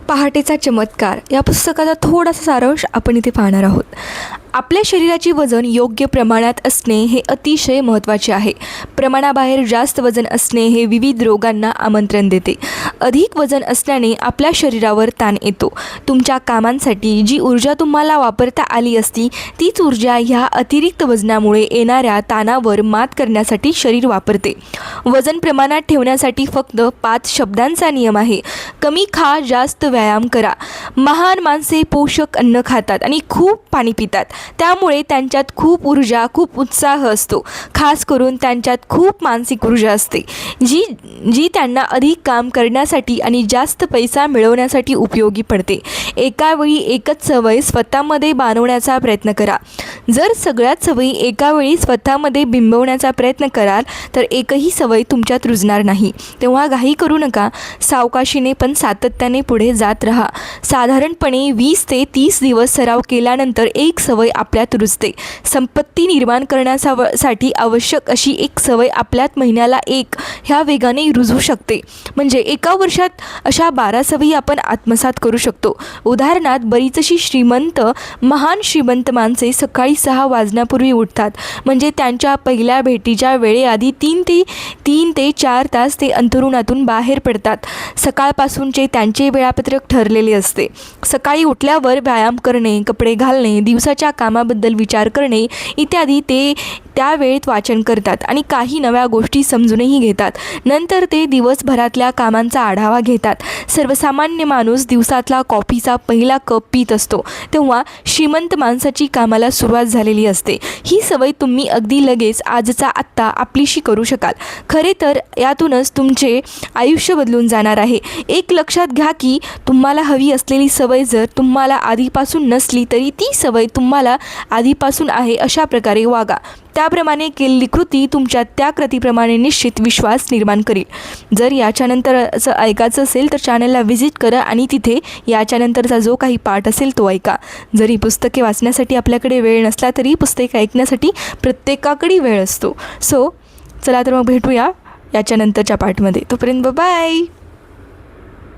पहाटेचा चमत्कार या पुस्तकाचा थोडासा सारांश आपण इथे पाहणार आहोत. आपल्या शरीराचे वजन योग्य प्रमाणात असणे हे अतिशय महत्त्वाचे आहे. प्रमाणाबाहेर जास्त वजन असणे हे विविध रोगांना आमंत्रण देते. अधिक वजन असल्याने आपल्या शरीरावर ताण येतो. तुमच्या कामांसाठी जी ऊर्जा तुम्हाला वापरता आली असती तीच ऊर्जा ह्या अतिरिक्त वजनामुळे येणाऱ्या ताणावर मात करण्यासाठी शरीर वापरते. वजन प्रमाणात ठेवण्यासाठी फक्त 5 शब्दांचा नियम आहे. कमी खा, जास्त व्यायाम करा. महान माणसे पोषक अन्न खातात आणि खूप पाणी पितात. त्यामुळे त्यांच्यात खूप ऊर्जा, खूप उत्साह असतो. खास करून त्यांच्यात खूप मानसिक ऊर्जा असते जी त्यांना अधिक काम करण्यासाठी आणि जास्त पैसा मिळवण्यासाठी उपयोगी पडते. एका वेळी एकच सवय स्वतःमध्ये बाणवण्याचा प्रयत्न करा. जर सगळ्याच सवयी एका वेळी स्वतःमध्ये बिंबवण्याचा प्रयत्न कराल तर एकही सवय तुमच्यात रुजणार नाही. तेव्हा घाई करू नका. सावकाशीने पण सातत्याने पुढे जात राहा. साधारणपणे 20 ते 30 दिवस सराव केल्यानंतर एक सवय आपल्यात रुजते. संपत्ती निर्माण करण्यासाठी आवश्यक अशी एक सवय आपल्यात महिन्याला 1 ह्या वेगाने रुजू शकते. म्हणजे एका वर्षात अशा 12 सवयी आपण आत्मसात करू शकतो. उदाहरणार्थ बरीचशी महान श्रीमंत माणसे सकाळी 6 वाजण्यापूर्वी उठतात. म्हणजे त्यांच्या पहिल्या भेटीच्या वेळेआधी 3 ते 4 तास ते अंथरुणातून बाहेर पडतात. सकाळपासूनचे त्यांचे वेळापत्रक ठरलेले असते. सकाळी उठल्यावर व्यायाम करणे, कपडे घालणे, दिवसाच्या कामाबद्दल विचार करणे इत्यादी ते त्या वेळेत वाचन करतात आणि काही नव्या गोष्टी समजूनही घेतात. नंतर ते दिवसभरातल्या कामांचा आढावा घेतात. सर्वसामान्य माणूस दिवसातला कॉफीचा पहिला कप पीत असतो तेव्हा श्रीमंत माणसाची कामाला सुरुवात झालेली असते. ही सवय तुम्ही अगदी लगेच आजचा आत्ता आपलीशी करू शकाल. खरे तर यातूनच तुमचे आयुष्य बदलून जाणार आहे. एक लक्षात घ्या की तुम्हाला हवी असलेली सवय जर तुम्हाला आधीपासून नसली तरी ती सवय तुम्हाला आधीपासून आहे अशा प्रकारे वागा. त्याप्रमाणे केलेली कृती तुमच्या त्या कृतीप्रमाणे निश्चित विश्वास निर्माण करेल. जर याच्यानंतर असं ऐकायचं असेल तर चॅनलला व्हिजिट करा आणि तिथे याच्यानंतरचा जो काही पार्ट असेल तो ऐका. जरी पुस्तके वाचण्यासाठी आपल्याकडे वेळ नसला तरी पुस्तके ऐकण्यासाठी प्रत्येकाकडे वेळ असतो. चला तर मग भेटूया याच्यानंतरच्या पार्टमध्ये. तोपर्यंत बाय.